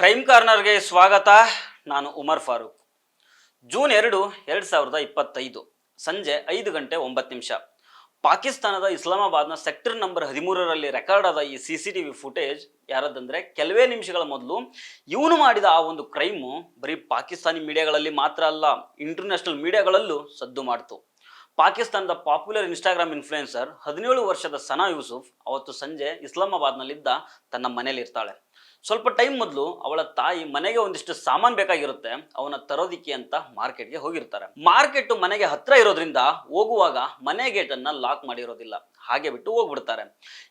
Crime ಕಾರ್ನರ್ಗೆ ಸ್ವಾಗತ. ನಾನು Umar Farooq. June 2, 2025 ಸಂಜೆ 5:09 ಪಾಕಿಸ್ತಾನದ ಇಸ್ಲಾಮಾಬಾದ್ನ ಸೆಕ್ಟರ್ ನಂಬರ್ 13ರಲ್ಲಿ ರೆಕಾರ್ಡ್ ಆದ ಈ CCTV ಫುಟೇಜ್ ಯಾರದಂದ್ರೆ ಕೆಲವೇ ನಿಮಿಷಗಳ ಮೊದಲು ಇವನು ಮಾಡಿದ ಆ ಒಂದು ಕ್ರೈಮು ಬರೀ ಪಾಕಿಸ್ತಾನಿ ಮೀಡಿಯಾಗಳಲ್ಲಿ ಮಾತ್ರ ಅಲ್ಲ, ಇಂಟರ್ನ್ಯಾಷನಲ್ ಮೀಡಿಯಾಗಳಲ್ಲೂ ಸದ್ದು ಮಾಡ್ತು. ಪಾಕಿಸ್ತಾನದ ಪಾಪ್ಯುಲರ್ ಇನ್ಸ್ಟಾಗ್ರಾಮ್ ಇನ್ಫ್ಲುಯೆನ್ಸರ್ 17 ವರ್ಷದ ಸನಾ ಯೂಸುಫ್ ಅವತ್ತು ಸಂಜೆ ಇಸ್ಲಾಮಾಬಾದ್ನಲ್ಲಿದ್ದ ತನ್ನ ಮನೇಲಿ ಇರ್ತಾಳೆ. ಸ್ವಲ್ಪ ಟೈಮ್ ಮೊದಲು ಅವಳ ತಾಯಿ ಮನೆಗೆ ಒಂದಿಷ್ಟು ಸಾಮಾನು ಬೇಕಾಗಿರುತ್ತೆ, ಅವನ ತರೋದಿಕ್ಕೆ ಅಂತ ಮಾರ್ಕೆಟ್ಗೆ ಹೋಗಿರ್ತಾರೆ. ಮಾರ್ಕೆಟ್ ಮನೆಗೆ ಹತ್ರ ಇರೋದ್ರಿಂದ ಹೋಗುವಾಗ ಮನೆ ಗೇಟ್ ಅನ್ನ ಲಾಕ್ ಮಾಡಿರೋದಿಲ್ಲ, ಹಾಗೆ ಬಿಟ್ಟು ಹೋಗ್ಬಿಡ್ತಾರೆ.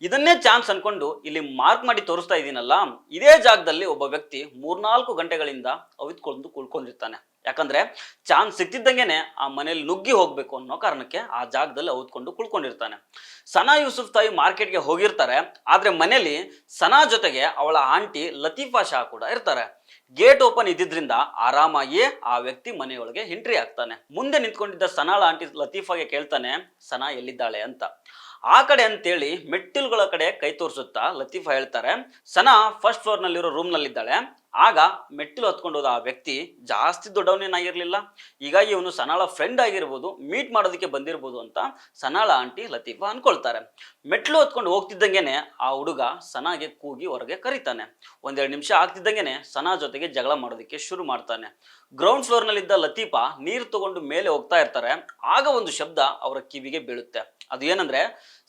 ಇದನ್ನೇ ಚಾನ್ಸ್ ಅನ್ಕೊಂಡು ಇಲ್ಲಿ ಮಾರ್ಕ್ ಮಾಡಿ ತೋರಿಸ್ತಾ ಇದೀನಲ್ಲ, ಇದೇ ಜಾಗದಲ್ಲಿ ಒಬ್ಬ ವ್ಯಕ್ತಿ 3-4 ಗಂಟೆಗಳಿಂದ ಅವಿತ್ಕೊಂಡು ಕುಳ್ಕೊಂಡಿರ್ತಾನೆ. ಯಾಕಂದ್ರೆ ಚಾನ್ಸ್ ಸಿಕ್ತಿದ್ದಂಗೆನೆ ಆ ಮನೇಲಿ ನುಗ್ಗಿ ಹೋಗ್ಬೇಕು ಅನ್ನೋ ಕಾರಣಕ್ಕೆ ಆ ಜಾಗದಲ್ಲಿ ಔತ್ಕೊಂಡು ಕುಳ್ಕೊಂಡಿರ್ತಾನೆ. ಸನಾ ಯೂಸುಫ್ ತಾಯಿ ಮಾರ್ಕೆಟ್ಗೆ ಹೋಗಿರ್ತಾರೆ, ಆದ್ರೆ ಮನೇಲಿ ಸನಾ ಜೊತೆಗೆ ಅವಳ ಆಂಟಿ ಲತೀಫಾ ಶಾ ಕೂಡ ಇರ್ತಾರೆ. ಗೇಟ್ ಓಪನ್ ಇದ್ದಿದ್ರಿಂದ ಆರಾಮಾಗಿ ಆ ವ್ಯಕ್ತಿ ಮನೆಯೊಳಗೆ ಎಂಟ್ರಿ ಆಗ್ತಾನೆ. ಮುಂದೆ ನಿಂತ್ಕೊಂಡಿದ್ದ ಸನಾಳ ಆಂಟಿ ಲತೀಫಾಗೆ ಕೇಳ್ತಾನೆ, ಸನಾ ಎಲ್ಲಿದ್ದಾಳೆ ಅಂತ. ಆ ಕಡೆ ಅಂತೇಳಿ ಮೆಟ್ಟಿಲುಗಳ ಕಡೆ ಕೈ ತೋರಿಸುತ್ತಾ ಲತೀಫಾ ಹೇಳ್ತಾರೆ, ಸನಾ ಫಸ್ಟ್ ಫ್ಲೋರ್ ನಲ್ಲಿರೋ ರೂಮ್ ನಲ್ಲಿದ್ದಾಳೆ. ಆಗ ಮೆಟ್ಟಿಲು ಹತ್ಕೊಂಡು ಹೋದ ಆ ವ್ಯಕ್ತಿ ಜಾಸ್ತಿ ದೊಡ್ಡವನೇನಾಗಿರ್ಲಿಲ್ಲ, ಹೀಗಾಗಿ ಇವನು ಸನಾಳ ಫ್ರೆಂಡ್ ಆಗಿರ್ಬೋದು, ಮೀಟ್ ಮಾಡೋದಕ್ಕೆ ಬಂದಿರ್ಬೋದು ಅಂತ ಸನಾಳ ಆಂಟಿ ಲತೀಫಾ ಅನ್ಕೊಳ್ತಾರೆ. ಮೆಟ್ಲು ಹತ್ಕೊಂಡು ಹೋಗ್ತಿದ್ದಂಗೆನೆ ಆ ಹುಡುಗ ಸನಾಗೆ ಕೂಗಿ ಹೊರಗೆ ಕರೀತಾನೆ. 1-2 ನಿಮಿಷ ಆಗ್ತಿದ್ದಂಗೆನೆ ಸನಾ ಜೊತೆಗೆ ಜಗಳ ಮಾಡೋದಕ್ಕೆ ಶುರು ಮಾಡ್ತಾನೆ. ಗ್ರೌಂಡ್ ಫ್ಲೋರ್ ನಲ್ಲಿದ್ದ ಲತೀಫಾ ನೀರು ತಗೊಂಡು ಮೇಲೆ ಹೋಗ್ತಾ ಇರ್ತಾರೆ. ಆಗ ಒಂದು ಶಬ್ದ ಅವರ ಕಿವಿಗೆ ಬೀಳುತ್ತೆ. ಅದು ಏನಂದ್ರೆ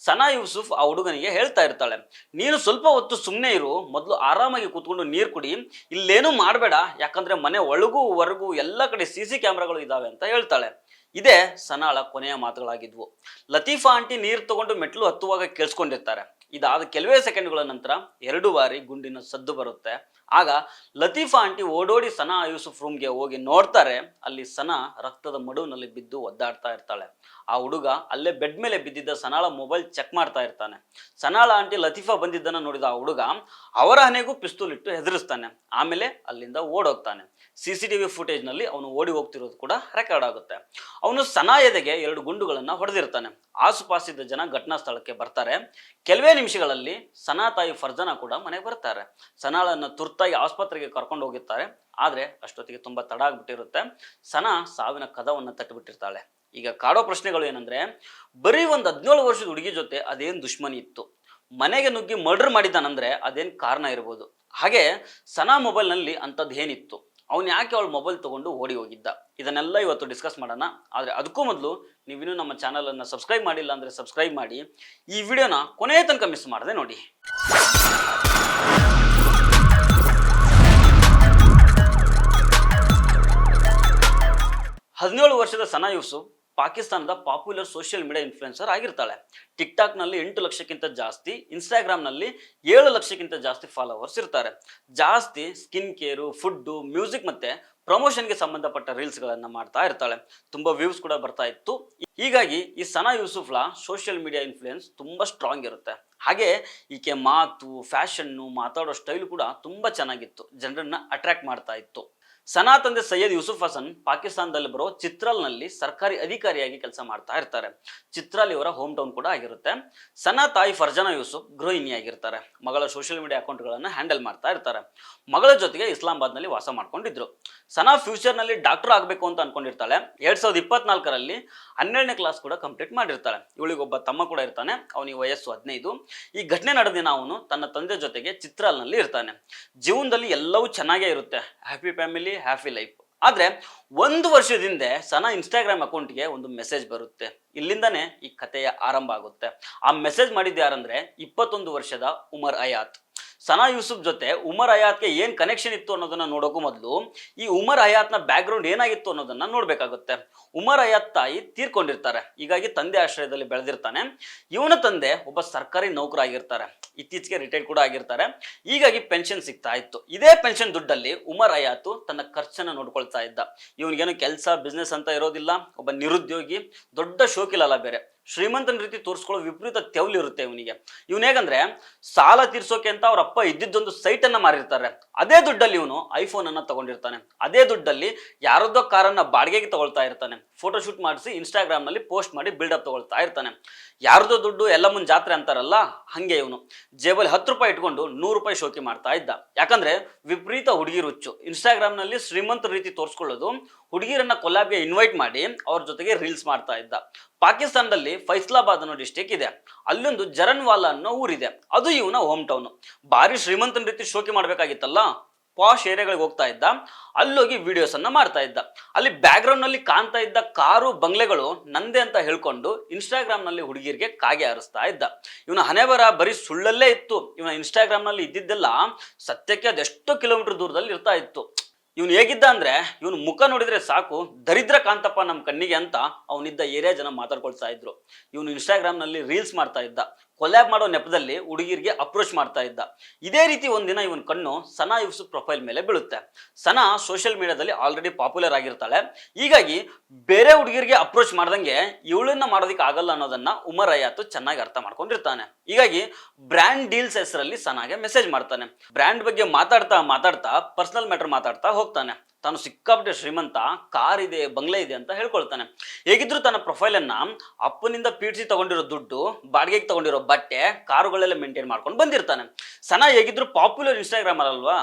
ಸನಾ ಯೂಸುಫ್ ಆ ಹುಡುಗನಿಗೆ ಹೇಳ್ತಾ ಇರ್ತಾಳೆ, ನೀನು ಸ್ವಲ್ಪ ಹೊತ್ತು ಸುಮ್ಮನೆ ಇರು, ಮೊದಲು ಆರಾಮಾಗಿ ಕೂತ್ಕೊಂಡು ನೀರು ಕುಡಿ, ಇಲ್ಲೇನೂ ಮಾಡಬೇಡ, ಯಾಕಂದ್ರೆ ಮನೆ ಒಳಗೂ ಹೊರಗೂ ಎಲ್ಲ ಕಡೆ CC ಕ್ಯಾಮ್ರಾಗಳು ಇದಾವೆ ಅಂತ ಹೇಳ್ತಾಳೆ. ಇದೇ ಸನಾಳ ಕೊನೆಯ ಮಾತುಗಳಾಗಿದ್ವು. ಲತೀಫಾ ಆಂಟಿ ನೀರು ತಗೊಂಡು ಮೆಟ್ಲು ಹತ್ತುವಾಗ ಕೇಳಿಸ್ಕೊಂಡಿರ್ತಾರೆ. ಇದಾದ ಕೆಲವೇ ಸೆಕೆಂಡ್ಗಳ ನಂತರ 2 ಬಾರಿ ಗುಂಡಿನ ಸದ್ದು ಬರುತ್ತೆ. ಆಗ ಲತೀಫಾ ಆಂಟಿ ಓಡೋಡಿ ಸನಾ ಯೂಸುಫ್ ರೂಮ್ಗೆ ಹೋಗಿ ನೋಡ್ತಾರೆ. ಅಲ್ಲಿ ಸನಾ ರಕ್ತದ ಮಡುವಿನಲ್ಲಿ ಬಿದ್ದು ಒದ್ದಾಡ್ತಾ ಇರ್ತಾಳೆ. ಆ ಹುಡುಗ ಅಲ್ಲೇ ಬೆಡ್ ಮೇಲೆ ಬಿದ್ದಿದ್ದ ಸನಾಳ ಮೊಬೈಲ್ ಚೆಕ್ ಮಾಡ್ತಾ ಇರ್ತಾನೆ. ಸನಾಳ ಆಂಟಿ ಲತೀಫಾ ಬಂದಿದ್ದನ್ನ ನೋಡಿದ ಆ ಹುಡುಗ ಅವರ ಹಣೆಗೂ ಪಿಸ್ತೂಲ್ ಇಟ್ಟು ಹೆದರಿಸ್ತಾನೆ. ಆಮೇಲೆ ಅಲ್ಲಿಂದ ಓಡೋಗ್ತಾನೆ. CCTV ಫುಟೇಜ್ ನಲ್ಲಿ ಅವನು ಓಡಿ ಹೋಗ್ತಿರೋದು ಕೂಡ ರೆಕಾರ್ಡ್ ಆಗುತ್ತೆ. ಅವನು ಸನಾ ಎದೆಗೆ 2 ಗುಂಡುಗಳನ್ನ ಹೊಡೆದಿರ್ತಾನೆ. ಆಸುಪಾಸಿದ್ದ ಜನ ಘಟನಾ ಸ್ಥಳಕ್ಕೆ ಬರ್ತಾರೆ. ಕೆಲವೇ ನಿಮಿಷಗಳಲ್ಲಿ ಸನಾ ತಾಯಿ ಫರ್ಜನಾ ಕೂಡ ಮನೆಗೆ ಬರ್ತಾರೆ. ಸನಾಳನ್ನ ತುರ್ತಾಗಿ ಆಸ್ಪತ್ರೆಗೆ ಕರ್ಕೊಂಡು ಹೋಗಿರ್ತಾರೆ. ಆದ್ರೆ ಅಷ್ಟೊತ್ತಿಗೆ ತುಂಬಾ ತಡ ಆಗ್ಬಿಟ್ಟಿರುತ್ತೆ. ಸನಾ ಸಾವಿನ ಕದವನ್ನ ತಟ್ಟಿಬಿಟ್ಟಿರ್ತಾಳೆ. ಈಗ ಕಾಡೋ ಪ್ರಶ್ನೆಗಳು ಏನಂದ್ರೆ, ಬರೀ ಒಂದು 17 ವರ್ಷದ ಹುಡುಗಿ ಜೊತೆ ಅದೇನ್ ದುಶ್ಮನಿ ಇತ್ತು, ಮನೆಗೆ ನುಗ್ಗಿ ಮರ್ಡರ್ ಮಾಡಿದ್ದಾನಂದ್ರೆ ಅದೇನ್ ಕಾರಣ ಇರ್ಬೋದು, ಹಾಗೆ ಸನಾ ಮೊಬೈಲ್ ನಲ್ಲಿ ಅಂತದ್ ಏನಿತ್ತು, ಅವನು ಯಾಕೆ ಅವಳ ಮೊಬೈಲ್ ತಗೊಂಡು ಓಡಿ ಹೋಗಿದ್ದ, ಇದನ್ನೆಲ್ಲ ಇವತ್ತು ಡಿಸ್ಕಸ್ ಮಾಡೋಣ. ಆದರೆ ಅದಕ್ಕೂ ಮೊದಲು ನೀವಿನ್ನೂ ನಮ್ಮ ಚಾನಲನ್ನು ಸಬ್ಸ್ಕ್ರೈಬ್ ಮಾಡಿಲ್ಲ ಅಂದರೆ ಸಬ್ಸ್ಕ್ರೈಬ್ ಮಾಡಿ, ಈ ವಿಡಿಯೋನ ಕೊನೆಯ ತನಕ ಮಿಸ್ ಮಾಡದೆ ನೋಡಿ. 17 ವರ್ಷದ ಸನಾ ಯೂಸುಫ್ ಪಾಕಿಸ್ತಾನದ ಪಾಪ್ಯುಲರ್ ಸೋಷಿಯಲ್ ಮೀಡಿಯಾ ಇನ್ಫ್ಲುಯೆನ್ಸರ್ ಆಗಿರ್ತಾಳೆ. ಟಿಕ್ಟಾಕ್ ನಲ್ಲಿ 8 ಲಕ್ಷಕ್ಕಿಂತ ಜಾಸ್ತಿ, ಇನ್ಸ್ಟಾಗ್ರಾಮ್ ನಲ್ಲಿ 7 ಲಕ್ಷಕ್ಕಿಂತ ಜಾಸ್ತಿ ಫಾಲೋವರ್ಸ್ ಇರ್ತಾರೆ. ಜಾಸ್ತಿ ಸ್ಕಿನ್ ಕೇರು, ಫುಡ್, ಮ್ಯೂಸಿಕ್ ಮತ್ತೆ ಪ್ರಮೋಷನ್ಗೆ ಸಂಬಂಧಪಟ್ಟ ರೀಲ್ಸ್ ಗಳನ್ನ ಮಾಡ್ತಾ ಇರ್ತಾಳೆ. ತುಂಬಾ ವ್ಯೂಸ್ ಕೂಡ ಬರ್ತಾ ಇತ್ತು. ಹೀಗಾಗಿ ಈ ಸನಾ ಯೂಸುಫ್ಲ ಸೋಷಿಯಲ್ ಮೀಡಿಯಾ ಇನ್ಫ್ಲುಯೆನ್ಸ್ ತುಂಬಾ ಸ್ಟ್ರಾಂಗ್ ಇರುತ್ತೆ. ಹಾಗೆ ಈಕೆ ಮಾತು, ಫ್ಯಾಷನ್ನು, ಮಾತಾಡೋ ಸ್ಟೈಲ್ ಕೂಡ ತುಂಬಾ ಚೆನ್ನಾಗಿತ್ತು, ಜನರನ್ನ ಅಟ್ರಾಕ್ಟ್ ಮಾಡ್ತಾ ಇತ್ತು. ಸನಾ ತಂದೆ ಸೈಯದ್ ಯೂಸುಫ್ ಹಸನ್ ಪಾಕಿಸ್ತಾನದಲ್ಲಿ ಬರೋ ಚಿತ್ರಾಲ್ನಲ್ಲಿ ಸರ್ಕಾರಿ ಅಧಿಕಾರಿಯಾಗಿ ಕೆಲಸ ಮಾಡ್ತಾ ಇರ್ತಾರೆ. ಚಿತ್ರಾಲ್ ಇವರ ಹೋಮ್ ಟೌನ್ ಕೂಡ ಆಗಿರುತ್ತೆ. ಸನಾ ತಾಯಿ ಫರ್ಜನಾ ಯೂಸುಫ್ ಗೃಹಿಣಿಯಾಗಿರ್ತಾರೆ. ಮಗಳ ಸೋಷಿಯಲ್ ಮೀಡಿಯಾ ಅಕೌಂಟ್ಗಳನ್ನು ಹ್ಯಾಂಡಲ್ ಮಾಡ್ತಾ ಇರ್ತಾರೆ. ಮಗಳ ಜೊತೆಗೆ ಇಸ್ಲಾಮಾಬಾದ್ನಲ್ಲಿ ವಾಸ ಮಾಡ್ಕೊಂಡಿದ್ರು. ಸನಾ ಫ್ಯೂಚರ್ನಲ್ಲಿ ಡಾಕ್ಟರ್ ಆಗಬೇಕು ಅಂತ ಅನ್ಕೊಂಡಿರ್ತಾಳೆ. 2024ರಲ್ಲಿ 12ನೇ ಕ್ಲಾಸ್ ಕೂಡ ಕಂಪ್ಲೀಟ್ ಮಾಡಿರ್ತಾಳೆ. ಇವಳಿಗೊಬ್ಬ ತಮ್ಮ ಕೂಡ ಇರ್ತಾನೆ, ಅವನಿಗೆ ವಯಸ್ಸು 15. ಈ ಘಟನೆ ನಡೆದ ದಿನ ಅವನು ತನ್ನ ತಂದೆ ಜೊತೆಗೆ ಚಿತ್ರಾಲ್ನಲ್ಲಿ ಇರ್ತಾನೆ. ಜೀವನದಲ್ಲಿ ಎಲ್ಲವೂ ಚೆನ್ನಾಗೇ ಇರುತ್ತೆ, ಹ್ಯಾಪಿ ಫ್ಯಾಮಿಲಿ, ಹ್ಯಾಪಿ ಲೈಫ್. ಆದ್ರೆ 1 ವರ್ಷದಿಂದ ಸನಾ ಇನ್ಸ್ಟಾಗ್ರಾಮ್ ಅಕೌಂಟ್ಗೆ ಒಂದು ಮೆಸೇಜ್ ಬರುತ್ತೆ. ಇಲ್ಲಿಂದಾನೇ ಈ ಕಥೆಯ ಆರಂಭ ಆಗುತ್ತೆ. ಆ ಮೆಸೇಜ್ ಮಾಡಿದ್ದು ಯಾರಂದ್ರೆ 21 ವರ್ಷದ ಉಮರ್ ಹಯಾತ್. ಸನಾ ಯೂಸುಫ್ ಜೊತೆ ಉಮರ್ ಹಯಾತ್ಗೆ ಏನ್ ಕನೆಕ್ಷನ್ ಇತ್ತು ಅನ್ನೋದನ್ನ ನೋಡೋಕ್ಕೂ ಮೊದಲು ಈ ಉಮರ್ ಹಯಾತ್ನ ಬ್ಯಾಕ್ ಗ್ರೌಂಡ್ ಏನಾಗಿತ್ತು ಅನ್ನೋದನ್ನ ನೋಡ್ಬೇಕಾಗುತ್ತೆ. ಉಮರ್ ಹಯಾತ್ ತಾಯಿ ತೀರ್ಕೊಂಡಿರ್ತಾರೆ, ಹೀಗಾಗಿ ತಂದೆ ಆಶ್ರಯದಲ್ಲಿ ಬೆಳೆದಿರ್ತಾನೆ. ಇವನ ತಂದೆ ಒಬ್ಬ ಸರ್ಕಾರಿ ನೌಕರ ಆಗಿರ್ತಾರೆ, ಇತ್ತೀಚೆಗೆ ರಿಟೈರ್ಡ್ ಕೂಡ ಆಗಿರ್ತಾರೆ. ಹೀಗಾಗಿ ಪೆನ್ಷನ್ ಸಿಗ್ತಾ ಇತ್ತು. ಇದೇ ಪೆನ್ಷನ್ ದುಡ್ಡಲ್ಲಿ ಉಮರ್ ಹಯಾತ್ ತನ್ನ ಖರ್ಚನ್ನ ನೋಡ್ಕೊಳ್ತಾ ಇದ್ದ. ಇವನಿಗೇನು ಕೆಲಸ ಬಿಸ್ನೆಸ್ ಅಂತ ಇರೋದಿಲ್ಲ, ಒಬ್ಬ ನಿರುದ್ಯೋಗಿ, ದೊಡ್ಡ ಶೋಕಿಲಲ್ಲ ಬೇರೆ. ಶ್ರೀಮಂತನ ರೀತಿ ತೋರಿಸ್ಕೊಳ್ಳೋ ವಿಪರೀತ ತೆವಲು ಇರುತ್ತೆ ಇವನಿಗೆ. ಇವನ್ ಹೇಗಂದ್ರೆ ಸಾಲ ತೀರ್ಸೋಕೆ ಅಂತ ಅವ್ರ ಅಪ್ಪ ಇದ್ದಿದ್ದೊಂದು ಸೈಟ್ ಅನ್ನ ಮಾರಿರ್ತಾರೆ. ಅದೇ ದುಡ್ಡಲ್ಲಿ ಇವನು ಐಫೋನ್ ಅನ್ನ ತಗೊಂಡಿರ್ತಾನೆ. ಅದೇ ದುಡ್ಡಲ್ಲಿ ಯಾರದ್ದೋ ಕಾರನ್ನ ಬಾಡಿಗೆಗೆ ತಗೊಳ್ತಾ ಇರ್ತಾನೆ. ಫೋಟೋ ಶೂಟ್ ಮಾಡಿಸಿ ಇನ್ಸ್ಟಾಗ್ರಾಮ್ ನಲ್ಲಿ ಪೋಸ್ಟ್ ಮಾಡಿ ಬಿಲ್ಡಪ್ ತಗೊಳ್ತಾ ಇರ್ತಾನೆ. ಯಾರ್ದೋ ದುಡ್ಡು ಎಲ್ಲ ಮುಂದೆ ಜಾತ್ರೆ ಅಂತಾರಲ್ಲ, ಹಂಗೆ ಇವನು ಜೇಬಲ್ಲಿ 10 ರೂಪಾಯಿ ಇಟ್ಕೊಂಡು 100 ರೂಪಾಯಿ ಶೋಕಿ ಮಾಡ್ತಾ ಇದ್ದ. ಯಾಕಂದ್ರೆ ವಿಪರೀತ ಹುಡುಗಿ ರುಚ್ಚು. ಇನ್ಸ್ಟಾಗ್ರಾಮ್ ನಲ್ಲಿ ಶ್ರೀಮಂತರ ರೀತಿ ತೋರಿಸ್ಕೊಳ್ಳೋದು, ಹುಡುಗಿರನ್ನ ಕೊಲಾಬ್ಗೆ ಇನ್ವೈಟ್ ಮಾಡಿ ಅವ್ರ ಜೊತೆಗೆ ರೀಲ್ಸ್ ಮಾಡ್ತಾ ಇದ್ದ. ಪಾಕಿಸ್ತಾನದಲ್ಲಿ ಫೈಸಲಾಬಾದ್ ಅನ್ನೋ ಡಿಸ್ಟಿಕ್ ಇದೆ. ಅಲ್ಲೊಂದು ಜರನ್ವಾಲಾ ಅನ್ನೋ ಊರಿದೆ. ಅದು ಇವನ ಹೋಮ್ ಟೌನ್. ಭಾರಿ ಶ್ರೀಮಂತನ ರೀತಿ ಶೋಕಿ ಮಾಡ್ಬೇಕಾಗಿತ್ತಲ್ಲ, ಪಾಶ್ ಏರಿಯಾಗಳಿಗೆ ಹೋಗ್ತಾ ಇದ್ದ. ಅಲ್ಲೋಗಿ ವಿಡಿಯೋಸ್ ಅನ್ನ ಮಾಡ್ತಾ ಇದ್ದ. ಅಲ್ಲಿ ಬ್ಯಾಕ್ ಗ್ರೌಂಡ್ ನಲ್ಲಿ ಕಾಣ್ತಾ ಇದ್ದ ಕಾರು ಬಂಗ್ಲೆಗಳು ನಂದೇ ಅಂತ ಹೇಳ್ಕೊಂಡು ಇನ್ಸ್ಟಾಗ್ರಾಮ್ ನಲ್ಲಿ ಹುಡುಗಿರಿಗೆ ಕಾಗೆ ಹಾರಿಸ್ತಾ ಇದ್ದ. ಇವನ ಹಣೆಬರ ಬರೀ ಸುಳ್ಳಲ್ಲೇ ಇತ್ತು. ಇವನ ಇನ್ಸ್ಟಾಗ್ರಾಮ್ ನಲ್ಲಿ ಇದ್ದಿದ್ದೆಲ್ಲ ಸತ್ಯಕ್ಕೆ ಅದೆಷ್ಟೋ ಕಿಲೋಮೀಟರ್ ದೂರದಲ್ಲಿ ಇರ್ತಾ ಇತ್ತು. ಇವನು ಹೇಗಿದ್ದ ಅಂದ್ರೆ ಇವನು ಮುಖ ನೋಡಿದ್ರೆ ಸಾಕು ದರಿದ್ರ ಕಾಂತಪ್ಪ ನಮ್ಮ ಕಣ್ಣಿಗೆ ಅಂತ ಅವನಿದ್ದ ಏರಿಯಾ ಜನ ಮಾತಾಡ್ಕೊಳ್ತಾ ಇದ್ರು. ಇವನು ಇನ್ಸ್ಟಾಗ್ರಾಮ್ ನಲ್ಲಿ ರೀಲ್ಸ್ ಮಾಡ್ತಾ ಇದ್ದ. ಕೊಲ್ಯಾಬ್ ಮಾಡೋ ನೆಪದಲ್ಲಿ ಹುಡುಗಿರಿಗೆ ಅಪ್ರೋಚ್ ಮಾಡ್ತಾ ಇದ್ದ. ಇದೇ ರೀತಿ ಒಂದಿನ ಇವನ್ ಕಣ್ಣು ಸನಾ ಯೂಸುಫ್ ಪ್ರೊಫೈಲ್ ಮೇಲೆ ಬೀಳುತ್ತೆ. ಸನಾ ಸೋಷಿಯಲ್ ಮೀಡಿಯಾದಲ್ಲಿ ಆಲ್ರೆಡಿ ಪಾಪ್ಯುಲರ್ ಆಗಿರ್ತಾಳೆ. ಹೀಗಾಗಿ ಬೇರೆ ಹುಡುಗಿರಿಗೆ ಅಪ್ರೋಚ್ ಮಾಡ್ದಂಗೆ ಇವಳನ್ನ ಮಾಡೋದಕ್ಕೆ ಆಗಲ್ಲ ಅನ್ನೋದನ್ನ ಉಮರ್ ಹಯಾತ್ ಚೆನ್ನಾಗಿ ಅರ್ಥ ಮಾಡ್ಕೊಂಡಿರ್ತಾನೆ. ಹೀಗಾಗಿ ಬ್ರ್ಯಾಂಡ್ ಡೀಲ್ಸ್ ಹೆಸರಲ್ಲಿ ಸನಾಗೆ ಮೆಸೇಜ್ ಮಾಡ್ತಾನೆ. ಬ್ರ್ಯಾಂಡ್ ಬಗ್ಗೆ ಮಾತಾಡ್ತಾ ಮಾತಾಡ್ತಾ ಪರ್ಸನಲ್ ಮ್ಯಾಟರ್ ಮಾತಾಡ್ತಾ ಹೋಗ್ತಾನೆ. ತಾನು ಸಿಕ್ಕಾಪಟ್ಟೆ ಶ್ರೀಮಂತ, ಕಾರ್ ಇದೆ, ಬಂಗ್ಲೆ ಇದೆ ಅಂತ ಹೇಳ್ಕೊಳ್ತಾನೆ. ಹೇಗಿದ್ರು ತನ್ನ ಪ್ರೊಫೈಲ್ ಅನ್ನ ಅಪ್ಪನಿಂದ ಪೀಡಿಸಿ ತಗೊಂಡಿರೋ ದುಡ್ಡು, ಬಾಡಿಗೆಗೆ ತಗೊಂಡಿರೋ ಬಟ್ಟೆ, ಕಾರುಗಳೆಲ್ಲ ಮೇಂಟೈನ್ ಮಾಡ್ಕೊಂಡು ಬಂದಿರ್ತಾನೆ. ಸನಾ ಹೇಗಿದ್ರು ಪಾಪ್ಯುಲರ್ ಇನ್ಸ್ಟಾಗ್ರಾಮ್ ಅಲ್ವಾ,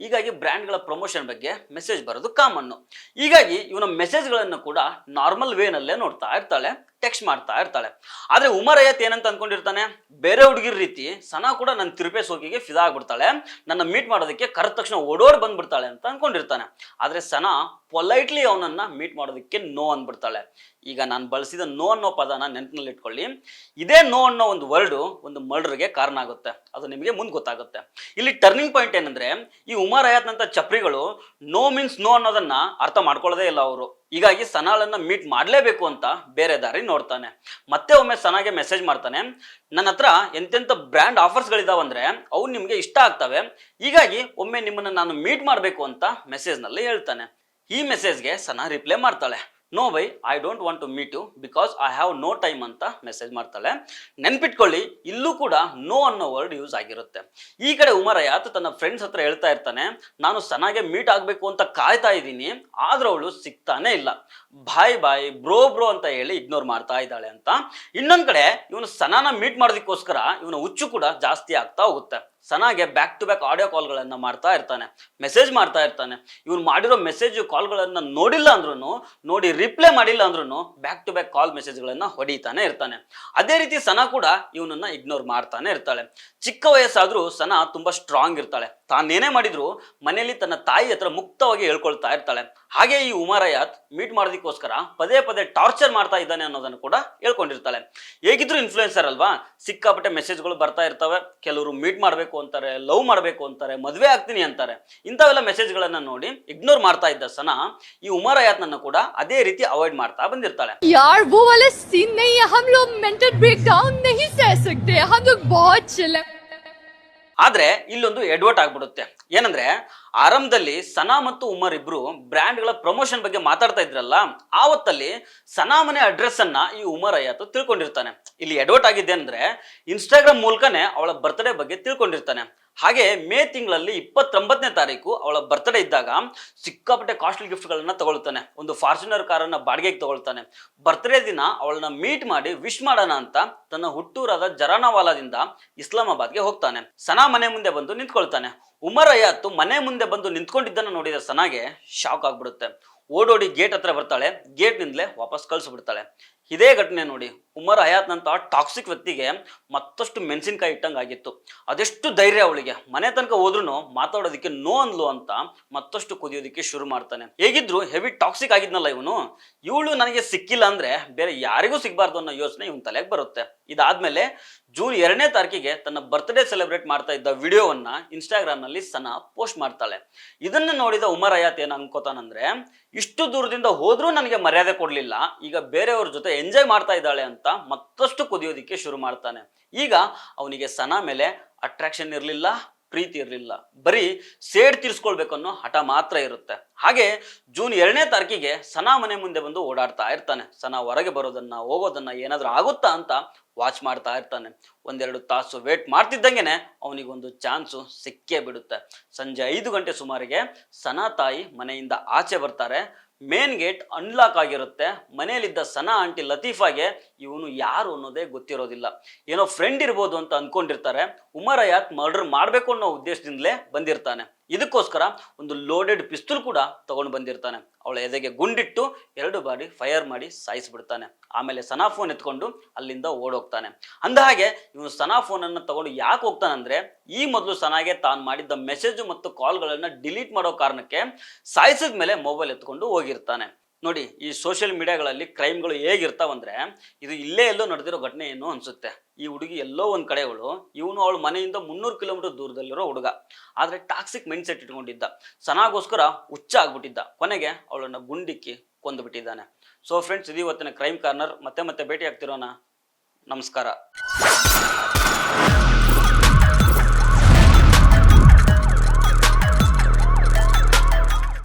ಹೀಗಾಗಿ ಬ್ರ್ಯಾಂಡ್ಗಳ ಪ್ರಮೋಷನ್ ಬಗ್ಗೆ ಮೆಸೇಜ್ ಬರೋದು ಕಾಮನ್ನು. ಹೀಗಾಗಿ ಇವನ ಮೆಸೇಜ್ಗಳನ್ನು ಕೂಡ ನಾರ್ಮಲ್ ವೇನಲ್ಲೇ ನೋಡ್ತಾ ಇರ್ತಾಳೆ, ಟೆಕ್ಸ್ಟ್ ಮಾಡ್ತಾ ಇರ್ತಾಳೆ. ಆದ್ರೆ ಉಮರ್ ಹಯಾತ್ ಏನಂತ ಅನ್ಕೊಂಡಿರ್ತಾನೆ, ಬೇರೆ ಹುಡುಗಿರ ರೀತಿ ಸನಾ ಕೂಡ ನನ್ನ ತಿರುಪೆ ಸೋಕಿಗೆ ಫಿದಾ ಆಗ್ಬಿಡ್ತಾಳೆ, ನನ್ನ ಮೀಟ್ ಮಾಡೋದಕ್ಕೆ ಕರೆದ ತಕ್ಷಣ ಓಡೋಡ್ ಬಂದ್ಬಿಡ್ತಾಳೆ ಅಂತ ಅನ್ಕೊಂಡಿರ್ತಾನೆ. ಆದ್ರೆ ಸನಾ ಪೊಲೈಟ್ಲಿ ಅವನನ್ನ ಮೀಟ್ ಮಾಡೋದಕ್ಕೆ ನೋ ಅಂದ್ಬಿಡ್ತಾಳೆ. ಈಗ ನಾನು ಬಳಸಿದ ನೋ ಅನ್ನೋ ಪದನ ನೆನಪಿನಲ್ಲಿ ಇಟ್ಕೊಳ್ಳಿ. ಇದೇ ನೋ ಅನ್ನೋ ಒಂದು ವರ್ಡು ಒಂದು ಮರ್ಡರ್ಗೆ ಕಾರಣ ಆಗುತ್ತೆ. ಅದು ನಿಮಗೆ ಮುಂದೆ ಗೊತ್ತಾಗುತ್ತೆ. ಇಲ್ಲಿ ಟರ್ನಿಂಗ್ ಪಾಯಿಂಟ್ ಏನಂದ್ರೆ, ಈ ಉಮರ್ ಹಯಾತ್ ನಂತ ಚಪ್ರಿಗಳು ನೋ ಮೀನ್ಸ್ ನೋ ಅನ್ನೋದನ್ನ ಅರ್ಥ ಮಾಡ್ಕೊಳ್ಳೋದೇ ಇಲ್ಲ ಅವರು. ಹೀಗಾಗಿ ಸನಾಳನ್ನ ಮೀಟ್ ಮಾಡಲೇಬೇಕು ಅಂತ ಬೇರೆ ದಾರಿ ನೋಡ್ತಾನೆ. ಮತ್ತೆ ಒಮ್ಮೆ ಸನಾಗೆ ಮೆಸೇಜ್ ಮಾಡ್ತಾನೆ, ನನ್ನ ಹತ್ರ ಎಂತೆಂಥ ಬ್ರ್ಯಾಂಡ್ ಆಫರ್ಸ್ಗಳಿದಾವಂದ್ರೆ ಅವು ನಿಮಗೆ ಇಷ್ಟ ಆಗ್ತವೆ, ಹೀಗಾಗಿ ಒಮ್ಮೆ ನಿಮ್ಮನ್ನ ನಾನು ಮೀಟ್ ಮಾಡಬೇಕು ಅಂತ ಮೆಸೇಜ್ನಲ್ಲಿ ಹೇಳ್ತಾನೆ. ಈ ಮೆಸೇಜ್ಗೆ ಸನಾ ರಿಪ್ಲೈ ಮಾಡ್ತಾಳೆ, no bye, I don't want to meet you because I have no time ಅಂತ ಮೆಸೇಜ್ ಮಾಡ್ತಾಳೆ. ನೆನ್ಪಿಟ್ಕೊಳ್ಳಿ, ಇಲ್ಲೂ ಕೂಡ ನೋ ಅನ್ನೋ ವರ್ಡ್ ಯೂಸ್ ಆಗಿರುತ್ತೆ. ಈ ಕಡೆ ಉಮರ್ ಹಯಾತ್ ತನ್ನ ಫ್ರೆಂಡ್ಸ್ ಹತ್ರ ಹೇಳ್ತಾ ಇರ್ತಾನೆ, ನಾನು ಸನಾಗೆ ಮೀಟ್ ಆಗಬೇಕು ಅಂತ ಕಾಯ್ತಾ ಇದ್ದೀನಿ, ಆದ್ರೆ ಅವಳು ಸಿಗ್ತಾನೆ ಇಲ್ಲ, ಬಾಯ್ ಬಾಯ್ ಬ್ರೋ ಬ್ರೋ ಅಂತ ಹೇಳಿ ಇಗ್ನೋರ್ ಮಾಡ್ತಾ ಇದ್ದಾಳೆ ಅಂತ. ಇನ್ನೊಂದ್ ಕಡೆ ಇವನು ಸನಾನ ಮೀಟ್ ಮಾಡೋದಕ್ಕೋಸ್ಕರ ಇವನ ಹುಚ್ಚು ಕೂಡ ಜಾಸ್ತಿ ಆಗ್ತಾ ಹೋಗುತ್ತೆ. ಸನಾಗೆ ಬ್ಯಾಕ್ ಟು ಬ್ಯಾಕ್ ಆಡಿಯೋ ಕಾಲ್ಗಳನ್ನ ಮಾಡ್ತಾ ಇರ್ತಾನೆ, ಮೆಸೇಜ್ ಮಾಡ್ತಾ ಇರ್ತಾನೆ. ಇವನು ಮಾಡಿರೋ ಮೆಸೇಜ್ ಕಾಲ್ಗಳನ್ನ ನೋಡಿಲ್ಲ ಅಂದ್ರೂ, ನೋಡಿ ರಿಪ್ಲೈ ಮಾಡಿಲ್ಲ ಅಂದ್ರೂ ಬ್ಯಾಕ್ ಟು ಬ್ಯಾಕ್ ಕಾಲ್ ಮೆಸೇಜ್ಗಳನ್ನ ಹೊಡಿತಾನೆ ಇರ್ತಾನೆ. ಅದೇ ರೀತಿ ಸನಾ ಕೂಡ ಇವನನ್ನ ಇಗ್ನೋರ್ ಮಾಡ್ತಾನೆ ಇರ್ತಾಳೆ. ಚಿಕ್ಕ ವಯಸ್ಸಾದ್ರೂ ಸನಾ ತುಂಬಾ ಸ್ಟ್ರಾಂಗ್ ಇರ್ತಾಳೆ. ತಾನೇನೇ ಮಾಡಿದ್ರು ಮನೆಯಲ್ಲಿ ತನ್ನ ತಾಯಿ ಹತ್ರ ಮುಕ್ತವಾಗಿ ಹೇಳ್ಕೊಳ್ತಾ ಇರ್ತಾಳೆ. ಹಾಗೆ ಈ ಉಮರ್ ಹಯಾತ್ ಮೀಟ್ ಮಾಡೋದಕ್ಕೋಸ್ಕರ ಪದೇ ಪದೇ ಟಾರ್ಚರ್ ಮಾಡ್ತಾ ಇದ್ದಾನೆ ಅನ್ನೋದನ್ನು ಕೂಡ ಹೇಳ್ಕೊಂಡಿರ್ತಾಳೆ. ಹೇಗಿದ್ರು ಇನ್ಫ್ಲೂಯೆನ್ಸರ್ ಅಲ್ವಾ, ಸಿಕ್ಕಾಪಟ್ಟೆ ಮೆಸೇಜ್ಗಳು ಬರ್ತಾ ಇರ್ತವೆ. ಕೆಲವರು ಮೀಟ್ ಮಾಡಬೇಕು ಅಂತಾರೆ, ಲವ್ ಮಾಡಬೇಕು ಅಂತಾರೆ, ಮದುವೆ ಆಗ್ತೀನಿ ಅಂತಾರೆ. ಇಂಥವೆಲ್ಲ ಮೆಸೇಜ್ಗಳನ್ನ ನೋಡಿ ಇಗ್ನೋರ್ ಮಾಡ್ತಾ ಇದ್ದ ಸನಾ ಈ ಉಮರ್ ಹಯಾತ್ ನನ್ನ ಕೂಡ ಅದೇ ರೀತಿ ಅವಾಯ್ಡ್ ಮಾಡ್ತಾ ಬಂದಿರ್ತಾಳೆ. यार वो वाला सीन नहीं है, हम लोग मेंटल ब्रेकडाउन नहीं सह सकते, हम लोग बहुत चिल है. ಆದ್ರೆ ಇಲ್ಲೊಂದು ಎಡ್ವರ್ಟ್ ಆಗ್ಬಿಡುತ್ತೆ. ಏನಂದ್ರೆ ಆರಂಭದಲ್ಲಿ ಸನಾ ಮತ್ತು ಉಮರ್ ಇಬ್ರು ಬ್ರ್ಯಾಂಡ್ಗಳ ಪ್ರಮೋಷನ್ ಬಗ್ಗೆ ಮಾತಾಡ್ತಾ ಇದ್ರಲ್ಲ, ಆವತ್ತಲ್ಲಿ ಸನಾ ಮನೆ ಅಡ್ರೆಸ್ ಅನ್ನ ಈ ಉಮರ್ ಹಯಾತ್ ತಿಳ್ಕೊಂಡಿರ್ತಾನೆ. ಇಲ್ಲಿ ಎಡ್ವರ್ಟ್ ಆಗಿದ್ದೆ ಅಂದ್ರೆ ಇನ್ಸ್ಟಾಗ್ರಾಮ್ ಮೂಲಕನೇ ಅವಳ ಬರ್ತ್ಡೇ ಬಗ್ಗೆ ತಿಳ್ಕೊಂಡಿರ್ತಾನೆ. ಹಾಗೆ ಮೇ ತಿಂಗಳಲ್ಲಿ 29ನೇ ತಾರೀಕು ಅವಳ ಬರ್ತ್ಡೇ ಇದ್ದಾಗ ಸಿಕ್ಕಾಪಟ್ಟೆ ಕಾಸ್ಟ್ಲಿ ಗಿಫ್ಟ್ಗಳನ್ನ ತಗೊಳ್ತಾನೆ. ಒಂದು ಫಾರ್ಚುನರ್ ಕಾರನ್ನ ಬಾಡಿಗೆಗೆ ತಗೊಳ್ತಾನೆ. ಬರ್ತ್ಡೇ ದಿನ ಅವಳನ್ನ ಮೀಟ್ ಮಾಡಿ ವಿಶ್ ಮಾಡೋಣ ಅಂತ ತನ್ನ ಹುಟ್ಟೂರಾದ ಜರಾನವಾಲಾದಿಂದ ಇಸ್ಲಾಮಾಬಾದ್ಗೆ ಹೋಗ್ತಾನೆ. ಸನಾ ಮನೆ ಮುಂದೆ ಬಂದು ನಿಂತ್ಕೊಳ್ತಾನೆ. ಉಮರ್ ಹಯಾತ್ ಮನೆ ಮುಂದೆ ಬಂದು ನಿಂತ್ಕೊಂಡಿದ್ದನ್ನು ನೋಡಿದ ಸನಾಗೆ ಶಾಕ್ ಆಗ್ಬಿಡುತ್ತೆ. ಓಡೋಡಿ ಗೇಟ್ ಹತ್ರ ಬರ್ತಾಳೆ, ಗೇಟ್ ನಿಂದಲೇ ವಾಪಸ್ ಕಳಿಸ್ಬಿಡ್ತಾಳೆ. ಇದೇ ಘಟನೆ ನೋಡಿ ಉಮರ್ ಹಯಾತ್ ನಂತ ಟಾಕ್ಸಿಕ್ ವ್ಯಕ್ತಿಗೆ ಮತ್ತಷ್ಟು ಮೆಣಸಿನಕಾಯಿ ಇಟ್ಟಂಗೆ ಆಗಿತ್ತು. ಅದೆಷ್ಟು ಧೈರ್ಯ ಅವಳಿಗೆ, ಮನೆ ತನಕ ಹೋದ್ರೂ ಮಾತಾಡೋದಕ್ಕೆ ನೋ ಅನ್ಲು ಅಂತ ಮತ್ತಷ್ಟು ಕುದಿಯೋದಕ್ಕೆ ಶುರು ಮಾಡ್ತಾನೆ. ಹೇಗಿದ್ರು ಹೆವಿ ಟಾಕ್ಸಿಕ್ ಆಗಿದ್ನಲ್ಲ ಇವಳು ನನಗೆ ಸಿಕ್ಕಿಲ್ಲ ಅಂದ್ರೆ ಬೇರೆ ಯಾರಿಗೂ ಸಿಗಬಾರ್ದು ಅನ್ನೋ ಯೋಚನೆ ಇವನ್ ತಲೆಗೆ ಬರುತ್ತೆ. ಇದಾದ್ಮೇಲೆ ಜೂನ್ 2ನೇ ತಾರೀಕಿಗೆ ತನ್ನ ಬರ್ತ್ಡೇ ಸೆಲೆಬ್ರೇಟ್ ಮಾಡ್ತಾ ಇದ್ದ ವಿಡಿಯೋವನ್ನ ಇನ್ಸ್ಟಾಗ್ರಾಮ್ ನಲ್ಲಿ ಸನಾ ಪೋಸ್ಟ್ ಮಾಡ್ತಾಳೆ. ಇದನ್ನ ನೋಡಿದ ಉಮರ್ ಹಯಾತ್ ಏನ್ ಅನ್ಕೋತಾನಂದ್ರೆ, ಇಷ್ಟು ದೂರದಿಂದ ಹೋದ್ರೂ ನನಗೆ ಮರ್ಯಾದೆ ಕೊಡ್ಲಿಲ್ಲ, ಈಗ ಬೇರೆಯವ್ರ ಜೊತೆ ಎಂಜಾಯ್ ಮಾಡ್ತಾ ಇದ್ದಾಳೆ ಅಂತ ಮತ್ತಷ್ಟು ಕುದಿಯೋದಿಕ್ಕೆ ಶುರು ಮಾಡ್ತಾನೆ. ಈಗ ಅವನಿಗೆ ಸನಾ ಮೇಲೆ ಅಟ್ರಾಕ್ಷನ್ ಇರಲಿಲ್ಲ, ಪ್ರೀತಿ ಇರಲಿಲ್ಲ, ಬರೀ ಸೇಡ್ ತೀರ್ಸ್ಕೊಳ್ಬೇಕು ಅನ್ನೋ ಹಠ ಮಾತ್ರ ಇರುತ್ತೆ. ಹಾಗೆ ಜೂನ್ 2ನೇ ತಾರೀಕಿಗೆ ಸನಾ ಮನೆ ಮುಂದೆ ಬಂದು ಓಡಾಡ್ತಾ ಇರ್ತಾನೆ. ಸನಾ ಹೊರಗೆ ಬರೋದನ್ನ ಹೋಗೋದನ್ನ ಏನಾದ್ರೂ ಆಗುತ್ತಾ ಅಂತ ವಾಚ್ ಮಾಡ್ತಾ ಇರ್ತಾನೆ. 1-2 ತಾಸು ವೇಟ್ ಮಾಡ್ತಿದ್ದಂಗೆನೆ ಅವನಿಗೊಂದು ಚಾನ್ಸು ಸಿಕ್ಕೇ ಬಿಡುತ್ತೆ. ಸಂಜೆ 5 ಗಂಟೆ ಸುಮಾರಿಗೆ ಸನಾ ತಾಯಿ ಮನೆಯಿಂದ ಆಚೆ ಬರ್ತಾರೆ. ಮೇನ್ ಗೇಟ್ ಅನ್ಲಾಕ್ ಆಗಿರುತ್ತೆ. ಮನೆಯಲ್ಲಿದ್ದ ಸನಾ ಆಂಟಿ ಲತೀಫಾಗೆ ಇವನು ಯಾರು ಅನ್ನೋದೇ ಗೊತ್ತಿರೋದಿಲ್ಲ. ಏನೋ ಫ್ರೆಂಡ್ ಇರ್ಬೋದು ಅಂತ ಅನ್ಕೊಂಡಿರ್ತಾರೆ. ಉಮರ್ ಹಯಾತ್ ಮರ್ಡರ್ ಮಾಡಬೇಕು ಅನ್ನೋ ಉದ್ದೇಶದಿಂದಲೇ ಬಂದಿರ್ತಾನೆ. ಇದಕ್ಕೋಸ್ಕರ ಒಂದು ಲೋಡೆಡ್ ಪಿಸ್ತೂಲ್ ಕೂಡ ತಗೊಂಡು ಬಂದಿರ್ತಾನೆ. ಅವಳ ಎದೆಗೆ ಗುಂಡಿಟ್ಟು 2 ಬಾರಿ ಫೈರ್ ಮಾಡಿ ಸಾಯಿಸ್ಬಿಡ್ತಾನೆ. ಆಮೇಲೆ ಸನಾ ಫೋನ್ ಎತ್ಕೊಂಡು ಅಲ್ಲಿಂದ ಓಡೋಗ್ತಾನೆ. ಅಂದ ಹಾಗೆ ಇವನು ಸನಾ ಫೋನ್ ಅನ್ನು ತಗೊಂಡು ಯಾಕೆ ಹೋಗ್ತಾನಂದ್ರೆ, ಈ ಮೊದಲು ಸನಾಗೆ ತಾನು ಮಾಡಿದ್ದ ಮೆಸೇಜ್ ಮತ್ತು ಕಾಲ್ಗಳನ್ನ ಡಿಲೀಟ್ ಮಾಡೋ ಕಾರಣಕ್ಕೆ ಸಾಯಿಸಿದ ಮೇಲೆ ಮೊಬೈಲ್ ಎತ್ಕೊಂಡು ಹೋಗಿರ್ತಾನೆ. ನೋಡಿ, ಈ ಸೋಷಿಯಲ್ ಮೀಡಿಯಾಗಳಲ್ಲಿ ಕ್ರೈಮ್ಗಳು ಹೇಗಿರ್ತಾವಂದ್ರೆ, ಇದು ಇಲ್ಲೇ ಎಲ್ಲೋ ನಡೆದಿರೋ ಘಟನೆ ಏನು ಅನ್ಸುತ್ತೆ. ಈ ಹುಡುಗಿ ಎಲ್ಲೋ ಒಂದ್ ಕಡೆಗಳು, ಇವನು ಅವಳ ಮನೆಯಿಂದ 300 ಕಿಲೋಮೀಟರ್ ದೂರದಲ್ಲಿರೋ ಹುಡುಗ. ಆದ್ರೆ ಟಾಕ್ಸಿಕ್ ಮೈಂಡ್ ಸೆಟ್ ಇಟ್ಕೊಂಡಿದ್ದ. ಸನಾಗೋಸ್ಕರ ಹುಚ್ಚ ಆಗ್ಬಿಟ್ಟಿದ್ದ. ಕೊನೆಗೆ ಅವಳನ್ನ ಗುಂಡಿಕ್ಕಿ ಕೊಂದು ಬಿಟ್ಟಿದ್ದಾನೆ. ಸೊ ಫ್ರೆಂಡ್ಸ್, ಇದು ಇವತ್ತಿನ ಕ್ರೈಮ್ ಕಾರ್ನರ್. ಮತ್ತೆ ಭೇಟಿ ಆಗ್ತಿರೋಣ. ನಮಸ್ಕಾರ.